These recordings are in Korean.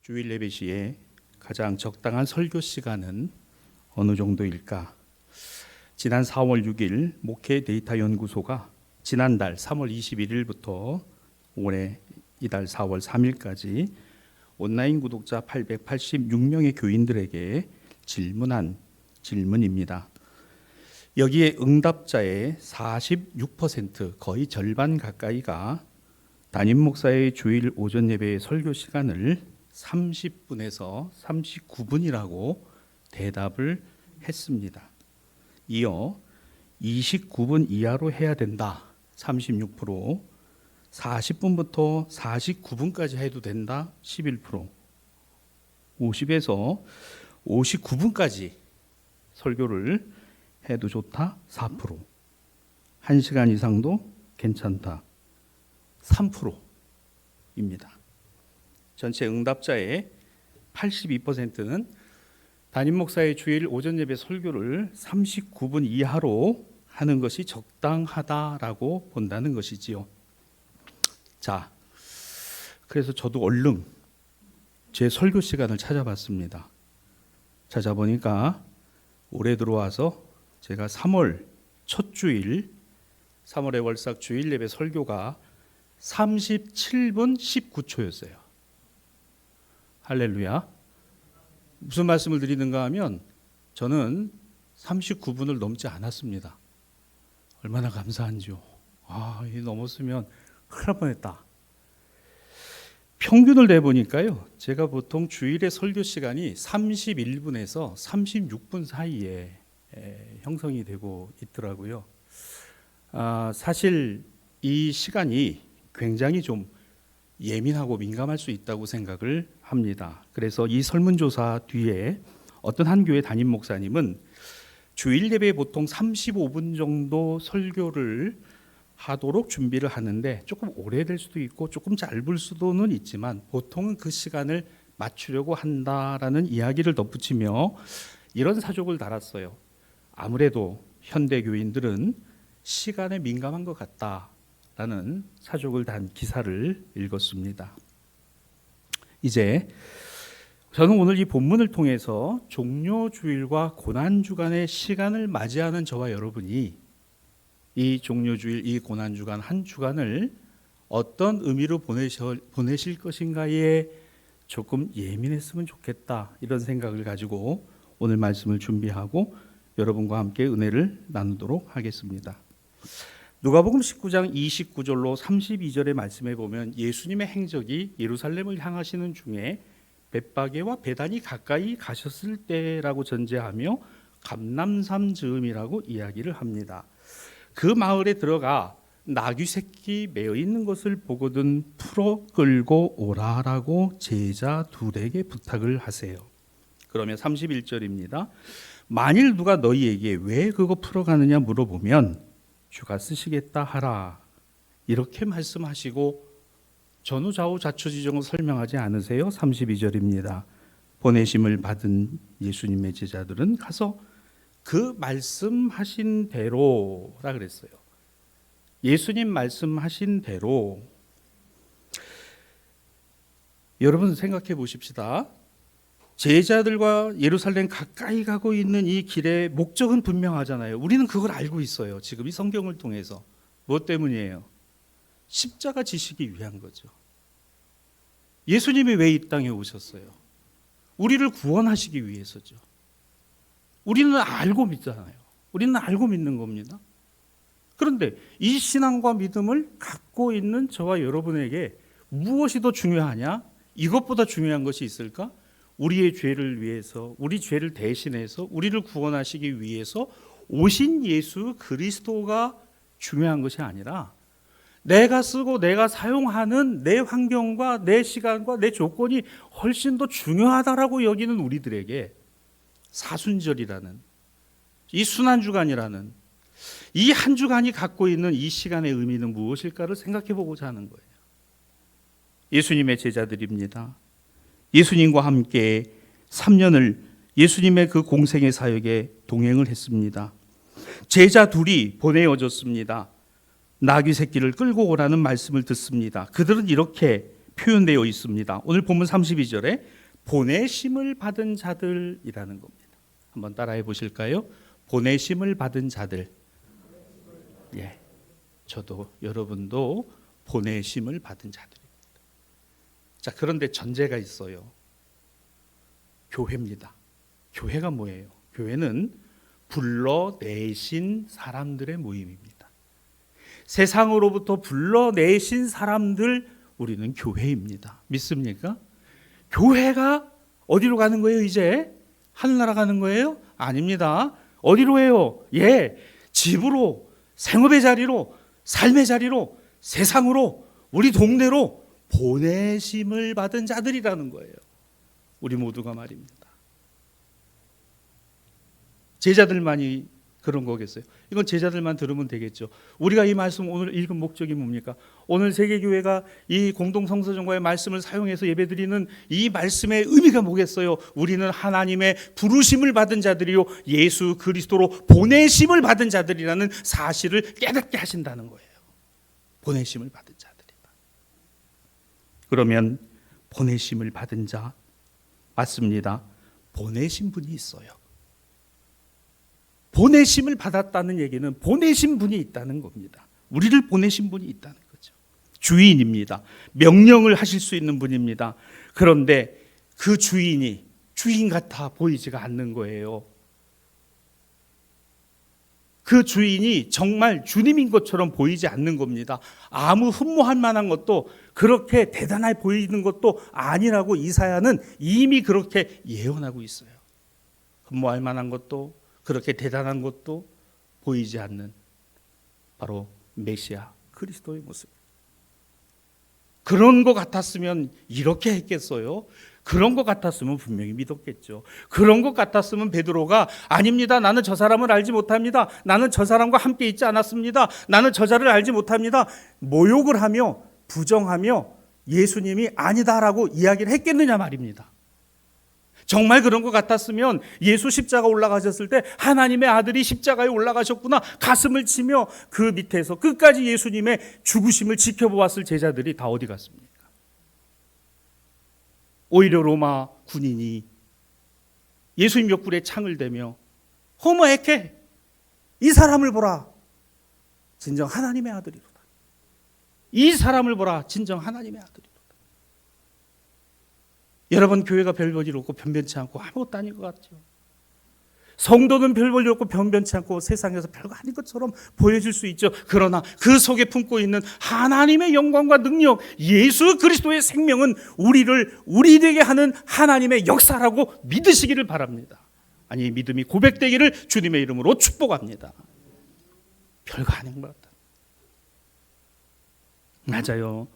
주일 예배 시에 가장 적당한 설교 시간은 어느 정도일까? 지난 4월 6일 목회 데이터 연구소가 지난달 3월 21일부터 올해 이달 4월 3일까지 온라인 구독자 886명의 교인들에게 질문한 질문입니다. 여기에 응답자의 46%, 거의 절반 가까이가 담임 목사의 주일 오전 예배의 설교 시간을 30분에서 39분이라고 대답을 했습니다. 이어 29분 이하로 해야 된다. 36%, 40분부터 49분까지 해도 된다. 11%, 50에서 59분까지 설교를 해도 좋다. 4%, 1시간 이상도 괜찮다. 3%입니다. 전체 응답자의 82%는 담임 목사의 주일 오전 예배 설교를 39분 이하로 하는 것이 적당하다라고 본다는 것이지요. 자, 그래서 저도 얼른 제 설교 시간을 찾아봤습니다. 찾아보니까 올해 들어와서 제가 3월 첫 주일, 3월의 월삭 주일 예배 설교가 37분 19초였어요. 할렐루야. 무슨 말씀을 드리는가 하면 저는 39분을 넘지 않았습니다. 얼마나 감사한지요. 이 넘었으면 큰일 날 뻔했다. 평균을 내보니까요, 제가 보통 주일의 설교 시간이 31분에서 36분 사이에 형성이 되고 있더라고요. 사실 이 시간이 굉장히 좀 예민하고 민감할 수 있다고 생각을 합니다. 그래서 이 설문조사 뒤에 어떤 한 교회 담임 목사님은 주일 예배에 보통 35분 정도 설교를 하도록 준비를 하는데 조금 오래될 수도 있고 조금 짧을 수도는 있지만 보통은 그 시간을 맞추려고 한다라는 이야기를 덧붙이며 이런 사족을 달았어요. 아무래도 현대 교인들은 시간에 민감한 것 같다라는 사족을 단 기사를 읽었습니다. 이제 저는 오늘 이 본문을 통해서 종료주일과 고난주간의 시간을 맞이하는 저와 여러분이 이 종료주일, 이 고난주간 한 주간을 어떤 의미로 보내실 것인가에 조금 예민했으면 좋겠다, 이런 생각을 가지고 오늘 말씀을 준비하고 여러분과 함께 은혜를 나누도록 하겠습니다. 누가복음 19장 29절로 32절의 말씀에 보면 예수님의 행적이 예루살렘을 향하시는 중에 벳바게와 베단이 가까이 가셨을 때라고 전제하며 감람산 즈음이라고 이야기를 합니다. 그 마을에 들어가 나귀 새끼 매어 있는 것을 보거든 풀어 끌고 오라라고 제자 둘에게 부탁을 하세요. 그러면 31절입니다. 만일 누가 너희에게 왜 그거 풀어가느냐 물어보면 주가 쓰시겠다 하라, 이렇게 말씀하시고 전후좌우 자초지종을 설명하지 않으세요? 32절입니다. 보내심을 받은 예수님의 제자들은 가서 그 말씀하신 대로라 그랬어요. 예수님 말씀하신 대로. 여러분 생각해 보십시다. 제자들과 예루살렘 가까이 가고 있는 이 길의 목적은 분명하잖아요. 우리는 그걸 알고 있어요. 지금 이 성경을 통해서. 무엇 때문이에요? 십자가 지시기 위한 거죠. 예수님이 왜 이 땅에 오셨어요? 우리를 구원하시기 위해서죠. 우리는 알고 믿잖아요. 우리는 알고 믿는 겁니다. 그런데 이 신앙과 믿음을 갖고 있는 저와 여러분에게 무엇이 더 중요하냐? 이것보다 중요한 것이 있을까? 우리의 죄를 위해서, 우리 죄를 대신해서 우리를 구원하시기 위해서 오신 예수 그리스도가 중요한 것이 아니라 내가 쓰고 내가 사용하는 내 환경과 내 시간과 내 조건이 훨씬 더 중요하다라고 여기는 우리들에게 사순절이라는, 이 순환주간이라는 이 한 주간이 갖고 있는 이 시간의 의미는 무엇일까를 생각해 보고자 하는 거예요. 예수님의 제자들입니다. 예수님과 함께 3년을 예수님의 그 공생의 사역에 동행을 했습니다. 제자 둘이 보내어졌습니다. 나귀 새끼를 끌고 오라는 말씀을 듣습니다. 그들은 이렇게 표현되어 있습니다. 오늘 본문 32절에 보내심을 받은 자들이라는 겁니다. 한번 따라해 보실까요? 보내심을 받은 자들. 예, 저도 여러분도 보내심을 받은 자들입니다. 자, 그런데 전제가 있어요. 교회입니다. 교회가 뭐예요? 교회는 불러내신 사람들의 모임입니다. 세상으로부터 불러내신 사람들, 우리는 교회입니다. 믿습니까? 교회가 어디로 가는 거예요? 이제 하늘나라 가는 거예요? 아닙니다. 어디로 해요? 예, 집으로, 생업의 자리로, 삶의 자리로, 세상으로, 우리 동네로 보내심을 받은 자들이라는 거예요. 우리 모두가 말입니다. 제자들만이 그런 거겠어요? 이건 제자들만 들으면 되겠죠. 우리가 이 말씀 오늘 읽은 목적이 뭡니까? 오늘 세계교회가 이 공동성서정과의 말씀을 사용해서 예배드리는 이 말씀의 의미가 뭐겠어요? 우리는 하나님의 부르심을 받은 자들이요, 예수 그리스도로 보내심을 받은 자들이라는 사실을 깨닫게 하신다는 거예요. 보내심을 받은 자들이다. 그러면 보내심을 받은 자 맞습니다. 보내신 분이 있어요. 보내심을 받았다는 얘기는 보내신 분이 있다는 겁니다. 우리를 보내신 분이 있다는 거죠. 주인입니다. 명령을 하실 수 있는 분입니다. 그런데 그 주인이 주인 같아 보이지가 않는 거예요. 그 주인이 정말 주님인 것처럼 보이지 않는 겁니다. 아무 흠모할 만한 것도 그렇게 대단해 보이는 것도 아니라고 이사야는 이미 그렇게 예언하고 있어요. 흠모할 만한 것도 그렇게 대단한 것도 보이지 않는 바로 메시아 그리스도의 모습. 그런 것 같았으면 이렇게 했겠어요? 그런 것 같았으면 분명히 믿었겠죠. 그런 것 같았으면 베드로가 아닙니다. 나는 저 사람을 알지 못합니다. 나는 저 사람과 함께 있지 않았습니다. 나는 저자를 알지 못합니다. 모욕을 하며 부정하며 예수님이 아니다라고 이야기를 했겠느냐 말입니다. 정말 그런 것 같았으면 예수 십자가 올라가셨을 때 하나님의 아들이 십자가에 올라가셨구나 가슴을 치며 그 밑에서 끝까지 예수님의 죽으심을 지켜보았을 제자들이 다 어디 갔습니까? 오히려 로마 군인이 예수님 옆구리에 창을 대며 호모 에케, 이 사람을 보라, 진정 하나님의 아들이로다. 이 사람을 보라, 진정 하나님의 아들이로다. 여러분, 교회가 별 볼일 없고 변변치 않고 아무것도 아닌 것 같죠. 성도는 별 볼일 없고 변변치 않고 세상에서 별거 아닌 것처럼 보여질 수 있죠. 그러나 그 속에 품고 있는 하나님의 영광과 능력, 예수 그리스도의 생명은 우리 되게 하는 하나님의 역사라고 믿으시기를 바랍니다. 아니, 믿음이 고백되기를 주님의 이름으로 축복합니다. 별거 아닌 것 같다. 맞아요.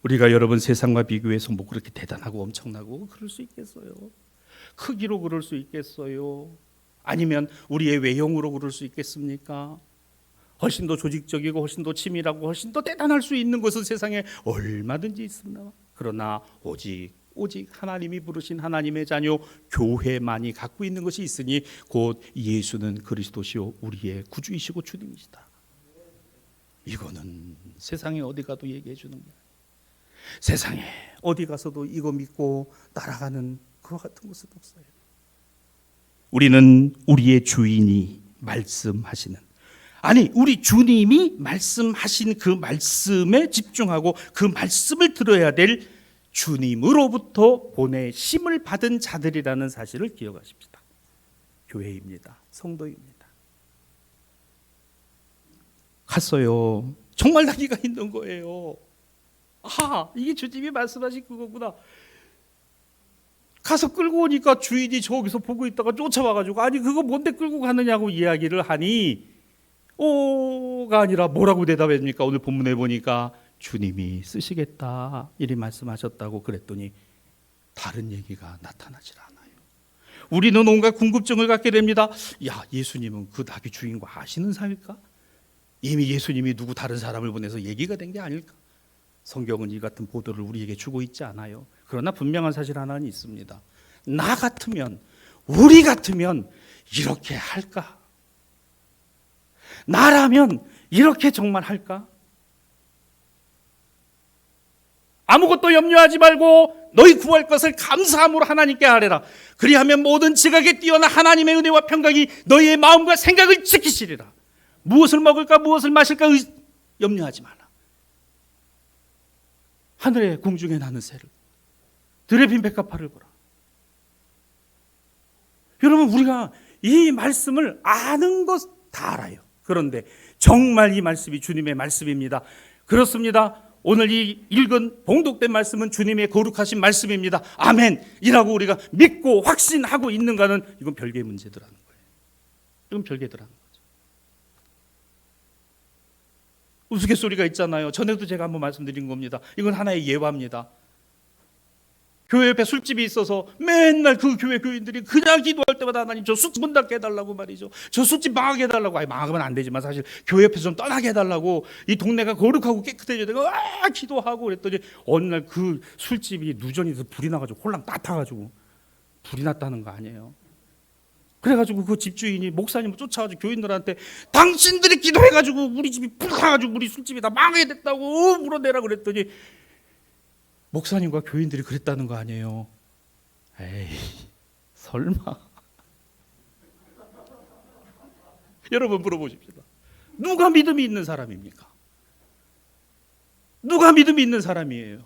우리가 여러분 세상과 비교해서 뭐 그렇게 대단하고 엄청나고 그럴 수 있겠어요? 크기로 그럴 수 있겠어요? 아니면 우리의 외형으로 그럴 수 있겠습니까? 훨씬 더 조직적이고 훨씬 더 치밀하고 훨씬 더 대단할 수 있는 것은 세상에 얼마든지 있습니다. 그러나 오직 하나님이 부르신 하나님의 자녀 교회만이 갖고 있는 것이 있으니 곧 예수는 그리스도시요 우리의 구주이시고 주님이시다. 이거는 세상에 어디 가도 얘기해 주는 거예요. 세상에 어디 가서도 이거 믿고 따라가는 그와 같은 것은 없어요. 우리는 우리의 주인이 말씀하시는, 아니 우리 주님이 말씀하신 그 말씀에 집중하고 그 말씀을 들어야 될 주님으로부터 보내심을 받은 자들이라는 사실을 기억하십시다. 교회입니다. 성도입니다. 갔어요. 정말 나기가 있는 거예요. 이게 주님이 말씀하신 그거구나. 가서 끌고 오니까 주인이 저기서 보고 있다가 쫓아와가지고 아니 그거 뭔데 끌고 가느냐고 이야기를 하니 오가 아니라 뭐라고 대답합니까? 오늘 본문에 보니까 주님이 쓰시겠다 이리 말씀하셨다고 그랬더니 다른 얘기가 나타나질 않아요. 우리는 온갖 궁금증을 갖게 됩니다. 야, 예수님은 그 나귀 주인과 아시는 사이일까? 이미 예수님이 누구 다른 사람을 보내서 얘기가 된 게 아닐까? 성경은 이 같은 보도를 우리에게 주고 있지 않아요. 그러나 분명한 사실 하나는 있습니다. 나 같으면, 우리 같으면 이렇게 할까? 나라면 이렇게 정말 할까? 아무것도 염려하지 말고 너희 구할 것을 감사함으로 하나님께 아뢰라. 그리하면 모든 지각에 뛰어난 하나님의 은혜와 평강이 너희의 마음과 생각을 지키시리라. 무엇을 먹을까 무엇을 마실까 염려하지 말라. 하늘의 공중에 나는 새를, 들에 핀 백합화를 보라. 여러분, 우리가 이 말씀을 아는 것 다 알아요. 그런데 정말 이 말씀이 주님의 말씀입니다. 그렇습니다. 오늘 이 읽은 봉독된 말씀은 주님의 거룩하신 말씀입니다. 아멘이라고 우리가 믿고 확신하고 있는가는 이건 별개의 문제더라는 거예요. 이건 별개더라는 거죠. 우스갯소리가 있잖아요. 전에도 제가 한번 말씀드린 겁니다. 이건 하나의 예화입니다. 교회 옆에 술집이 있어서 맨날 그 교회 교인들이 그냥 기도할 때마다 하나님 저 술집 문 닫게 해달라고 말이죠. 저 술집 망하게 해달라고. 아니, 망하면 안 되지만 사실 교회 옆에서 좀 떠나게 해달라고, 이 동네가 거룩하고 깨끗해져야 되고 기도하고 그랬더니 어느 날 그 술집이 누전이 돼서 불이 나가지고 홀랑 다 타가지고 불이 났다는 거 아니에요. 그래가지고 그 집주인이 목사님을 쫓아가지고 교인들한테 당신들이 기도해가지고 우리 집이 불타가지고 우리 술집이 다 망하게 됐다고 물어내라 그랬더니 목사님과 교인들이 그랬다는 거 아니에요. 에이, 설마. 여러분 물어보십시다. 누가 믿음이 있는 사람입니까? 누가 믿음이 있는 사람이에요?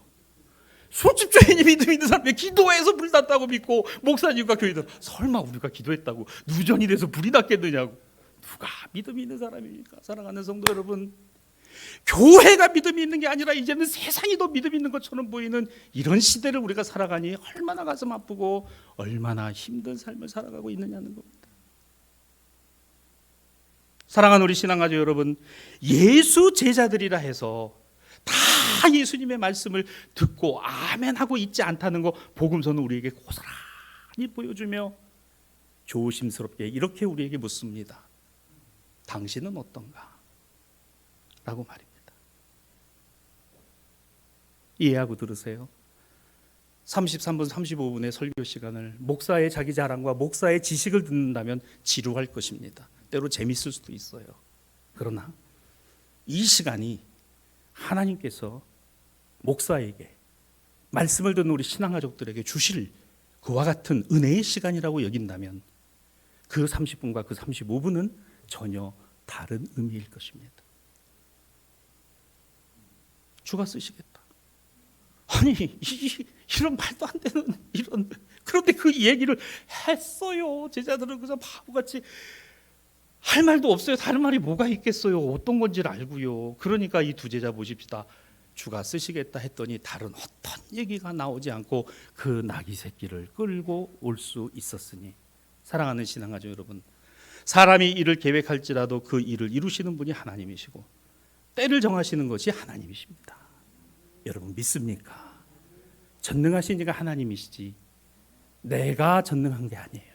술집 주인이 믿음이 있는 사람이 기도해서 불 났다고 믿고, 목사님과 교인들 설마 우리가 기도했다고 누전이 돼서 불이 났겠느냐고. 누가 믿음이 있는 사람입니까? 사랑하는 성도 여러분, 교회가 믿음이 있는 게 아니라 이제는 세상이 더 믿음이 있는 것처럼 보이는 이런 시대를 우리가 살아가니 얼마나 가슴 아프고 얼마나 힘든 삶을 살아가고 있느냐는 겁니다. 사랑하는 우리 신앙가족 여러분, 예수 제자들이라 해서 다 예수님의 말씀을 듣고 아멘하고 있지 않다는 거 복음서는 우리에게 고스란히 보여주며 조심스럽게 이렇게 우리에게 묻습니다. 당신은 어떤가? 라고 말입니다. 이해하고 들으세요. 33분 35분의 설교 시간을 목사의 자기 자랑과 목사의 지식을 듣는다면 지루할 것입니다. 때로 재밌을 수도 있어요. 그러나 이 시간이 하나님께서 목사에게, 말씀을 듣는 우리 신앙가족들에게 주실 그와 같은 은혜의 시간이라고 여긴다면 그 30분과 그 35분은 전혀 다른 의미일 것입니다. 주가 쓰시겠다. 아니, 이런 말도 안 되는 이런, 그런데 그 얘기를 했어요. 제자들은 그저 바보같이 할 말도 없어요. 다른 말이 뭐가 있겠어요. 어떤 건지를 알고요. 그러니까 이 두 제자 보십시다. 주가 쓰시겠다 했더니 다른 어떤 얘기가 나오지 않고 그 나귀 새끼를 끌고 올 수 있었으니, 사랑하는 신앙가족 여러분, 사람이 일을 계획할지라도 그 일을 이루시는 분이 하나님이시고 때를 정하시는 것이 하나님이십니다. 여러분 믿습니까? 전능하신 이가 하나님이시지 내가 전능한 게 아니에요.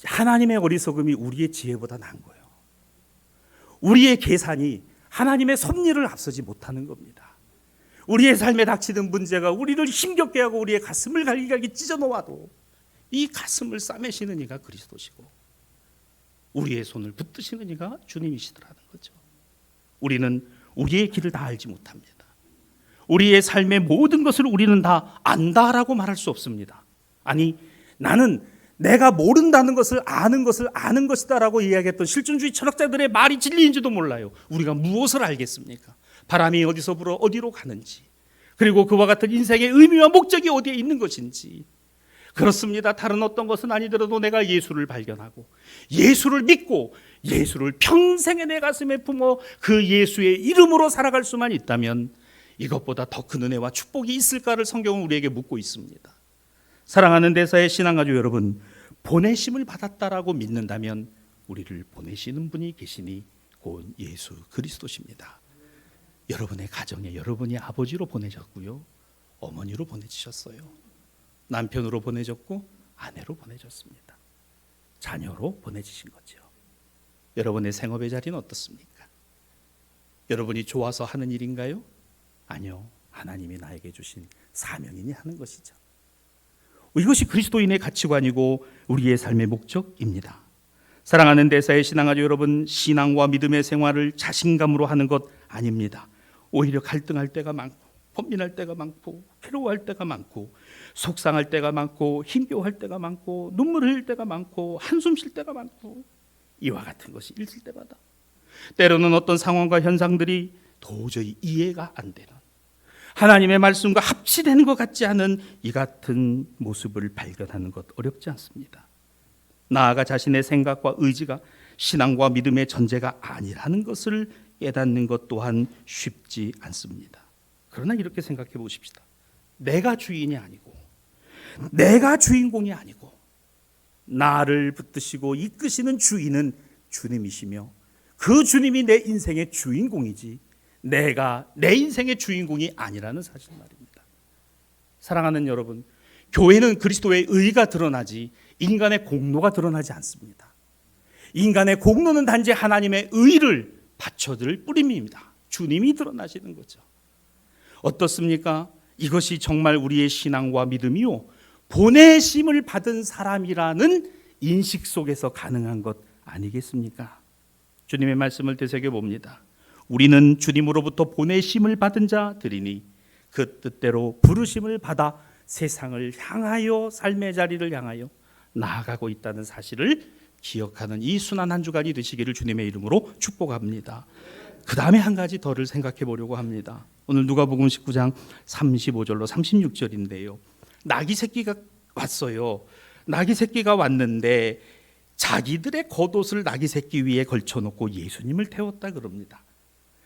하나님의 어리석음이 우리의 지혜보다 나은 거예요. 우리의 계산이 하나님의 섭리를 앞서지 못하는 겁니다. 우리의 삶에 닥치는 문제가 우리를 힘겹게 하고 우리의 가슴을 갈기갈기 찢어 놓아도 이 가슴을 싸매시는 이가 그리스도시고 우리의 손을 붙드시는 이가 주님이시더라는 거죠. 우리는 우리의 길을 다 알지 못합니다. 우리의 삶의 모든 것을 우리는 다 안다라고 말할 수 없습니다. 아니, 나는 내가 모른다는 것을 아는 것이다라고 이야기했던 실존주의 철학자들의 말이 진리인지도 몰라요. 우리가 무엇을 알겠습니까? 바람이 어디서 불어 어디로 가는지, 그리고 그와 같은 인생의 의미와 목적이 어디에 있는 것인지. 그렇습니다. 다른 어떤 것은 아니더라도 내가 예수를 발견하고 예수를 믿고 예수를 평생에 내 가슴에 품어 그 예수의 이름으로 살아갈 수만 있다면 이것보다 더 큰 은혜와 축복이 있을까를 성경은 우리에게 묻고 있습니다. 사랑하는 대사의 신앙가족 여러분, 보내심을 받았다라고 믿는다면 우리를 보내시는 분이 계시니 곧 예수 그리스도십니다. 여러분의 가정에 여러분이 아버지로 보내졌고요, 어머니로 보내주셨어요. 남편으로 보내졌고 아내로 보내졌습니다. 자녀로 보내주신 거죠. 여러분의 생업의 자리는 어떻습니까? 여러분이 좋아서 하는 일인가요? 아니요, 하나님이 나에게 주신 사명이니 하는 것이죠. 이것이 그리스도인의 가치관이고 우리의 삶의 목적입니다. 사랑하는 대사의 신앙가족 여러분, 신앙과 믿음의 생활을 자신감으로 하는 것 아닙니다. 오히려 갈등할 때가 많고 고민할 때가 많고 괴로워할 때가 많고 속상할 때가 많고 힘겨워할 때가 많고 눈물 흘릴 때가 많고 한숨 쉴 때가 많고 이와 같은 것이 있을 때마다 때로는 어떤 상황과 현상들이 도저히 이해가 안 되는 하나님의 말씀과 합치되는 것 같지 않은 이 같은 모습을 발견하는 것 어렵지 않습니다. 나아가 자신의 생각과 의지가 신앙과 믿음의 전제가 아니라는 것을 깨닫는 것 또한 쉽지 않습니다. 그러나 이렇게 생각해 보십시다. 내가 주인이 아니고 내가 주인공이 아니고 나를 붙드시고 이끄시는 주인은 주님이시며 그 주님이 내 인생의 주인공이지 내가 내 인생의 주인공이 아니라는 사실 말입니다. 사랑하는 여러분, 교회는 그리스도의 의가 드러나지 인간의 공로가 드러나지 않습니다. 인간의 공로는 단지 하나님의 의를 받쳐들 뿌림입니다. 주님이 드러나시는 거죠. 어떻습니까? 이것이 정말 우리의 신앙과 믿음이요 보내심을 받은 사람이라는 인식 속에서 가능한 것 아니겠습니까? 주님의 말씀을 되새겨 봅니다. 우리는 주님으로부터 보내심을 받은 자들이니 그 뜻대로 부르심을 받아 세상을 향하여 삶의 자리를 향하여 나아가고 있다는 사실을 기억하는 이 순환 한 주간이 되시기를 주님의 이름으로 축복합니다. 그 다음에 한 가지 더를 생각해 보려고 합니다. 오늘 누가복음 19장 35절로 36절인데요. 나귀 새끼가 왔어요. 나귀 새끼가 왔는데 자기들의 겉옷을 나귀 새끼 위에 걸쳐놓고 예수님을 태웠다 그럽니다.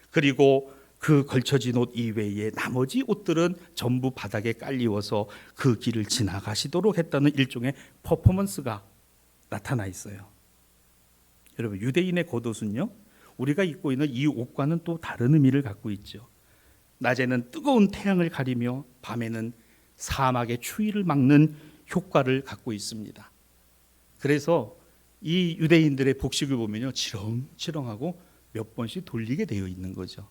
그리고 그 걸쳐진 옷 이외에 나머지 옷들은 전부 바닥에 깔리워서 그 길을 지나가시도록 했다는 일종의 퍼포먼스가 나타나 있어요. 여러분, 유대인의 겉옷은요 우리가 입고 있는 이 옷과는 또 다른 의미를 갖고 있죠. 낮에는 뜨거운 태양을 가리며 밤에는 사막의 추위를 막는 효과를 갖고 있습니다. 그래서 이 유대인들의 복식을 보면요 치렁치렁하고 몇 번씩 돌리게 되어 있는 거죠.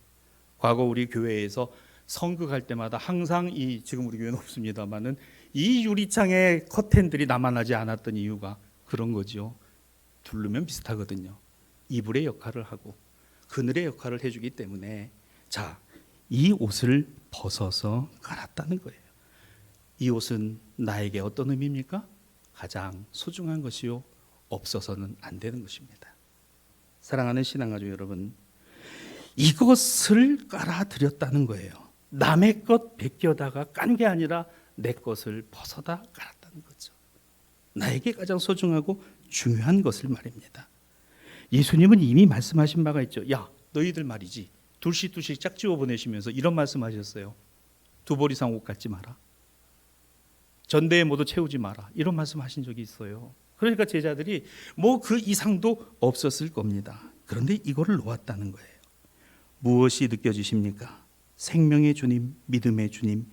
과거 우리 교회에서 성극할 때마다 항상 지금 우리 교회는 없습니다만은 이 유리창에 커튼들이 남아나지 않았던 이유가 그런 거죠. 두르면 비슷하거든요. 이불의 역할을 하고 그늘의 역할을 해주기 때문에 이 옷을 벗어서 갈았다는 거예요. 이 옷은 나에게 어떤 의미입니까? 가장 소중한 것이요 없어서는 안 되는 것입니다. 사랑하는 신앙가족 여러분, 이것을 깔아드렸다는 거예요. 남의 것 베껴다가 깐 게 아니라 내 것을 벗어다 깔았다는 거죠. 나에게 가장 소중하고 중요한 것을 말입니다. 예수님은 이미 말씀하신 바가 있죠. 야, 너희들 말이지 둘씩 짝지어 보내시면서 이런 말씀하셨어요. 2벌 이상 옷 갖지 마라. 전대에 모두 채우지 마라. 이런 말씀하신 적이 있어요. 그러니까 제자들이 그 이상도 없었을 겁니다. 그런데 이거를 놓았다는 거예요. 무엇이 느껴지십니까? 생명의 주님, 믿음의 주님,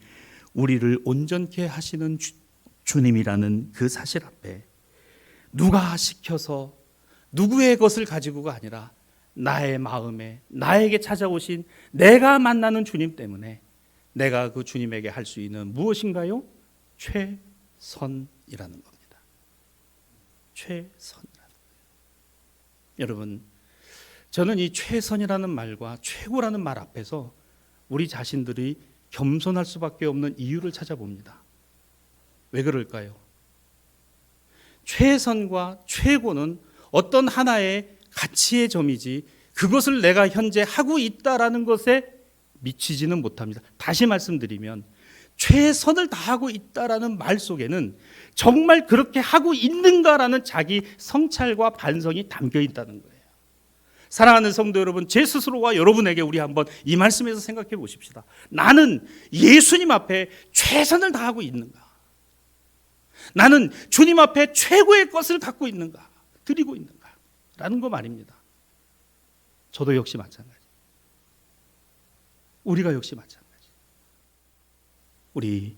우리를 온전케 하시는 주님이라는 그 사실 앞에 누가 시켜서 누구의 것을 가지고가 아니라 나의 마음에 나에게 찾아오신 내가 만나는 주님 때문에 내가 그 주님에게 할 수 있는 무엇인가요? 최선이라는 겁니다. 최선이라는 거예요. 여러분, 저는 이 최선이라는 말과 최고라는 말 앞에서 우리 자신들이 겸손할 수밖에 없는 이유를 찾아봅니다. 왜 그럴까요? 최선과 최고는 어떤 하나의 가치의 점이지 그것을 내가 현재 하고 있다라는 것에 미치지는 못합니다. 다시 말씀드리면 최선을 다하고 있다라는 말 속에는 정말 그렇게 하고 있는가라는 자기 성찰과 반성이 담겨 있다는 거예요. 사랑하는 성도 여러분, 제 스스로와 여러분에게 우리 한번 이 말씀에서 생각해 보십시다. 나는 예수님 앞에 최선을 다하고 있는가? 나는 주님 앞에 최고의 것을 갖고 있는가? 드리고 있는가? 라는 거 말입니다. 저도 역시 마찬가지. 우리가 역시 마찬가지. 우리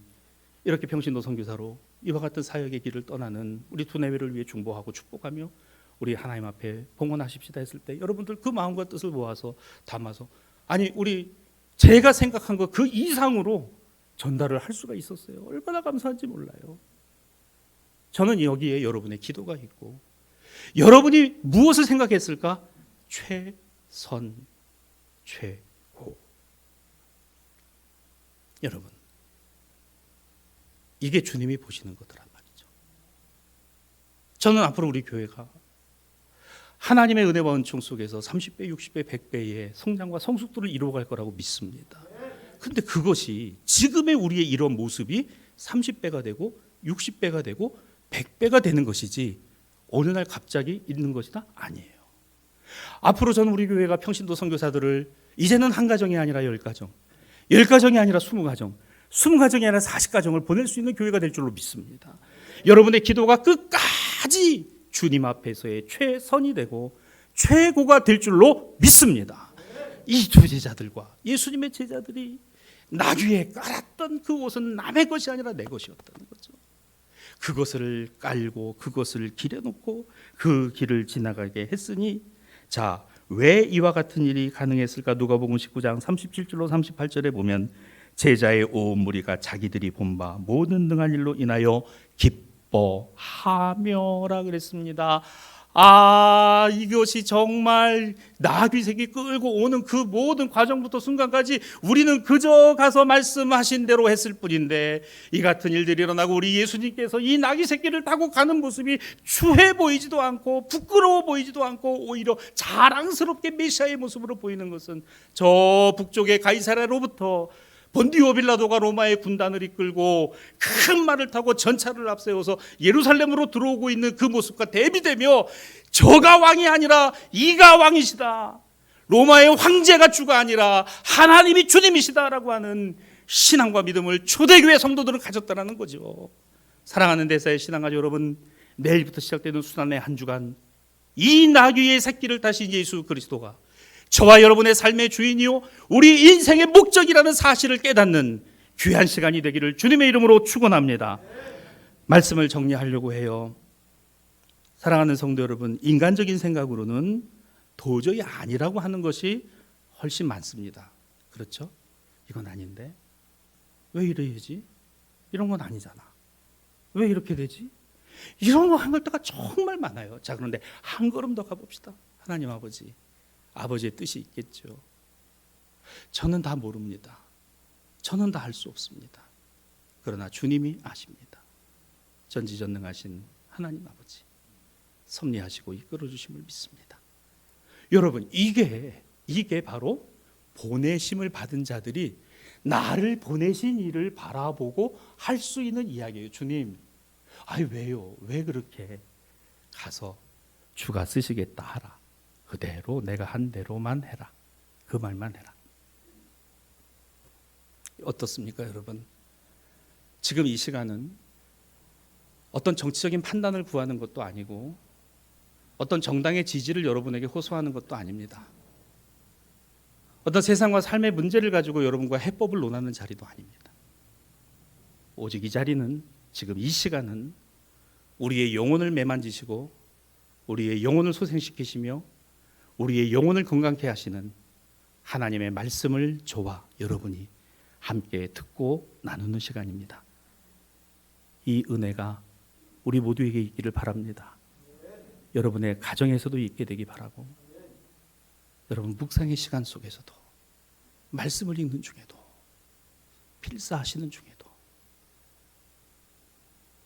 이렇게 평신도 선교사로 이와 같은 사역의 길을 떠나는 우리 두뇌회를 위해 중보하고 축복하며 우리 하나님 앞에 봉헌하십시다 했을 때 여러분들 그 마음과 뜻을 모아서 담아서 제가 생각한 것 그 이상으로 전달을 할 수가 있었어요. 얼마나 감사한지 몰라요. 저는 여기에 여러분의 기도가 있고 여러분이 무엇을 생각했을까? 최선, 최고. 여러분, 이게 주님이 보시는 거더란 말이죠. 저는 앞으로 우리 교회가 하나님의 은혜와 은총 속에서 30배, 60배, 100배의 성장과 성숙도를 이루어갈 거라고 믿습니다. 근데 그것이 지금의 우리의 이런 모습이 30배가 되고 60배가 되고 100배가 되는 것이지 어느 날 갑자기 있는 것이다? 아니에요. 앞으로 저는 우리 교회가 평신도 선교사들을 이제는 한 가정이 아니라 10가정, 10가정이 아니라 20가정, 20가정이 아니라 40가정을 보낼 수 있는 교회가 될 줄로 믿습니다. 여러분의 기도가 끝까지 주님 앞에서의 최선이 되고 최고가 될 줄로 믿습니다. 이 두 제자들과 예수님의 제자들이 나귀에 깔았던 그 옷은 남의 것이 아니라 내 것이었다는 거죠. 그것을 깔고 그것을 길에 놓고 그 길을 지나가게 했으니, 자, 왜 이와 같은 일이 가능했을까? 누가복음 19장 37절로 38절에 보면 제자의 온 무리가 자기들이 본 바 모든 등한 일로 인하여 기뻐하며라 그랬습니다. 이것이 정말 나귀 새끼 끌고 오는 그 모든 과정부터 순간까지 우리는 그저 가서 말씀하신 대로 했을 뿐인데, 이 같은 일들이 일어나고 우리 예수님께서 이 나귀 새끼를 타고 가는 모습이 추해 보이지도 않고 부끄러워 보이지도 않고 오히려 자랑스럽게 메시아의 모습으로 보이는 것은 저 북쪽의 가이사랴로부터 본디오 빌라도가 로마의 군단을 이끌고 큰 말을 타고 전차를 앞세워서 예루살렘으로 들어오고 있는 그 모습과 대비되며, 저가 왕이 아니라 이가 왕이시다, 로마의 황제가 주가 아니라 하나님이 주님이시다라고 하는 신앙과 믿음을 초대교회 성도들은 가졌다는 거죠. 사랑하는 대사의 신앙가족 여러분, 내일부터 시작되는 수단의 한 주간 이 나귀의 새끼를 타신 예수 그리스도가 저와 여러분의 삶의 주인이요 우리 인생의 목적이라는 사실을 깨닫는 귀한 시간이 되기를 주님의 이름으로 축원합니다. 말씀을 정리하려고 해요. 사랑하는 성도 여러분, 인간적인 생각으로는 도저히 아니라고 하는 것이 훨씬 많습니다. 그렇죠? 이건 아닌데 왜 이래야지? 이런 건 아니잖아. 왜 이렇게 되지? 이런 거 한 걸 때가 정말 많아요. 자, 그런데 한 걸음 더 가봅시다. 하나님 아버지의 뜻이 있겠죠. 저는 다 모릅니다. 저는 다 할 수 없습니다. 그러나 주님이 아십니다. 전지전능하신 하나님 아버지, 섭리하시고 이끌어 주심을 믿습니다. 여러분, 이게 바로 보내심을 받은 자들이 나를 보내신 이를 바라보고 할 수 있는 이야기예요. 주님, 왜요? 왜 그렇게 가서 주가 쓰시겠다 하라. 그대로 내가 한 대로만 해라. 그 말만 해라. 어떻습니까, 여러분? 지금 이 시간은 어떤 정치적인 판단을 구하는 것도 아니고 어떤 정당의 지지를 여러분에게 호소하는 것도 아닙니다. 어떤 세상과 삶의 문제를 가지고 여러분과 해법을 논하는 자리도 아닙니다. 오직 이 자리는, 지금 이 시간은 우리의 영혼을 매만지시고 우리의 영혼을 소생시키시며 우리의 영혼을 건강케 하시는 하나님의 말씀을 저와 여러분이 함께 듣고 나누는 시간입니다. 이 은혜가 우리 모두에게 있기를 바랍니다. 여러분의 가정에서도 있게 되기 바라고, 여러분 묵상의 시간 속에서도, 말씀을 읽는 중에도, 필사하시는 중에도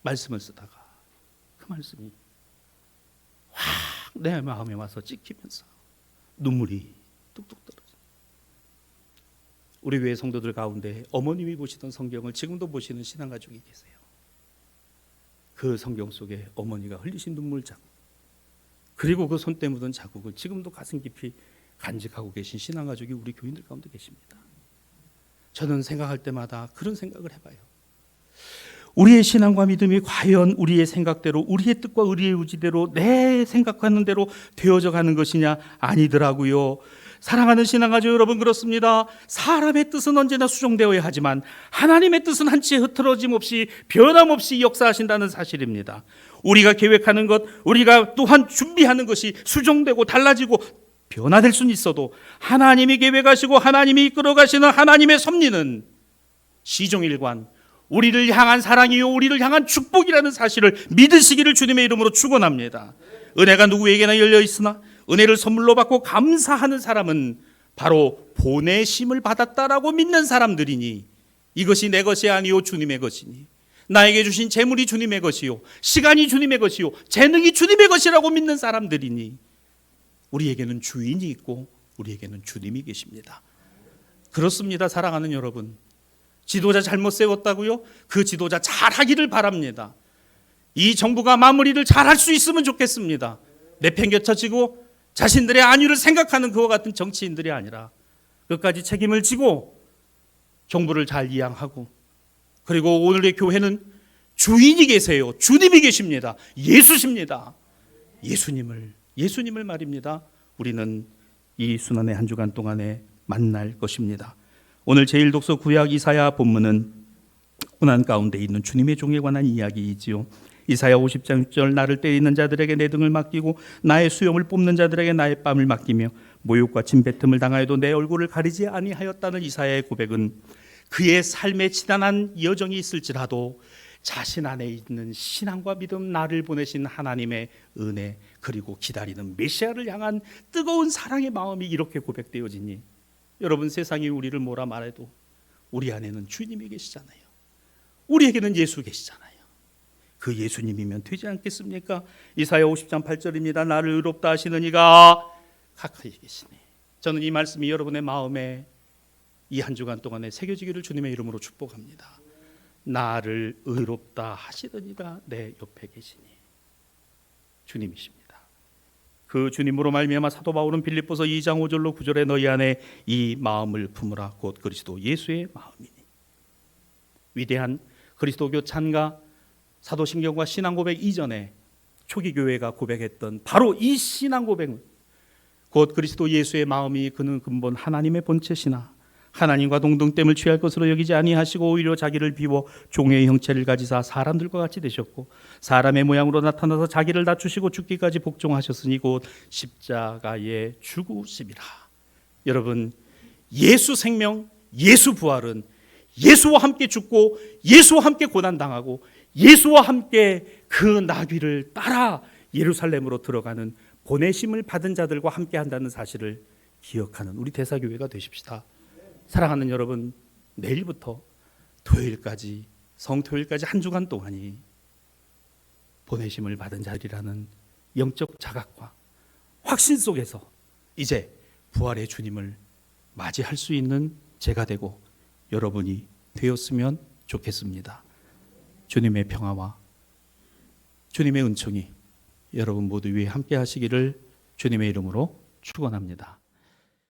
말씀을 쓰다가 그 말씀이 확 내 마음에 와서 찍히면서 눈물이 뚝뚝 떨어져. 우리 교회 성도들 가운데 어머님이 보시던 성경을 지금도 보시는 신앙가족이 계세요. 그 성경 속에 어머니가 흘리신 눈물 자국, 그리고 그 손때 묻은 자국을 지금도 가슴 깊이 간직하고 계신 신앙가족이 우리 교인들 가운데 계십니다. 저는 생각할 때마다 그런 생각을 해봐요. 우리의 신앙과 믿음이 과연 우리의 생각대로, 우리의 뜻과 우리의 의지대로, 내 생각하는 대로 되어져 가는 것이냐? 아니더라고요. 사랑하는 신앙가족 여러분, 그렇습니다. 사람의 뜻은 언제나 수정되어야 하지만 하나님의 뜻은 한치의 흐트러짐 없이 변함없이 역사하신다는 사실입니다. 우리가 계획하는 것, 우리가 또한 준비하는 것이 수정되고 달라지고 변화될 수는 있어도 하나님이 계획하시고 하나님이 이끌어가시는 하나님의 섭리는 시종일관 우리를 향한 사랑이요 우리를 향한 축복이라는 사실을 믿으시기를 주님의 이름으로 축원합니다. 은혜가 누구에게나 열려 있으나 은혜를 선물로 받고 감사하는 사람은 바로 보내심을 받았다라고 믿는 사람들이니 이것이 내 것이 아니요 주님의 것이니 나에게 주신 재물이 주님의 것이요 시간이 주님의 것이요 재능이 주님의 것이라고 믿는 사람들이니 우리에게는 주인이 있고 우리에게는 주님이 계십니다. 그렇습니다. 사랑하는 여러분, 지도자 잘못 세웠다고요? 그 지도자 잘하기를 바랍니다. 이 정부가 마무리를 잘할 수 있으면 좋겠습니다. 내팽개쳐지고 자신들의 안위를 생각하는 그와 같은 정치인들이 아니라 끝까지 책임을 지고 정부를 잘 이양하고, 그리고 오늘의 교회는 주인이 계세요. 주님이 계십니다. 예수십니다. 예수님을 말입니다. 우리는 이 순환의 한 주간 동안에 만날 것입니다. 오늘 제1독서 구약 이사야 본문은 고난 가운데 있는 주님의 종에 관한 이야기이지요. 이사야 50장 6절, 나를 때리는 자들에게 내 등을 맡기고 나의 수염을 뽑는 자들에게 나의 뺨을 맡기며 모욕과 침뱉음을 당하여도 내 얼굴을 가리지 아니하였다는 이사야의 고백은 그의 삶에 지난한 여정이 있을지라도 자신 안에 있는 신앙과 믿음, 나를 보내신 하나님의 은혜, 그리고 기다리는 메시아를 향한 뜨거운 사랑의 마음이 이렇게 고백되어지니, 여러분, 세상이 우리를 뭐라 말해도 우리 안에는 주님이 계시잖아요. 우리에게는 예수 계시잖아요. 그 예수님이면 되지 않겠습니까? 이사야 50장 8절입니다. 나를 의롭다 하시는 이가 가까이 계시니. 저는 이 말씀이 여러분의 마음에 이 한 주간 동안에 새겨지기를 주님의 이름으로 축복합니다. 나를 의롭다 하시는 이가 내 옆에 계시니. 주님이십니다. 그 주님으로 말미암아 사도 바울은 빌립보서 2장 5절로 9절에 너희 안에 이 마음을 품으라 곧 그리스도 예수의 마음이니. 위대한 그리스도교 찬가 사도신경과 신앙고백 이전에 초기 교회가 고백했던 바로 이 신앙고백은 곧 그리스도 예수의 마음이 그는 근본 하나님의 본체시나 하나님과 동등됨을 취할 것으로 여기지 아니하시고 오히려 자기를 비워 종의 형체를 가지사 사람들과 같이 되셨고 사람의 모양으로 나타나서 자기를 낮추시고 죽기까지 복종하셨으니 곧 십자가에 죽으심이라. 여러분, 예수 생명, 예수 부활은 예수와 함께 죽고 예수와 함께 고난당하고 예수와 함께 그 나귀를 따라 예루살렘으로 들어가는 보내심을 받은 자들과 함께 한다는 사실을 기억하는 우리 대사교회가 되십시다. 사랑하는 여러분, 내일부터 토요일까지, 성토요일까지 한 주간 동안이 보내심을 받은 자리라는 영적 자각과 확신 속에서 이제 부활의 주님을 맞이할 수 있는 제가 되고 여러분이 되었으면 좋겠습니다. 주님의 평화와 주님의 은총이 여러분 모두 위에 함께 하시기를 주님의 이름으로 축원합니다.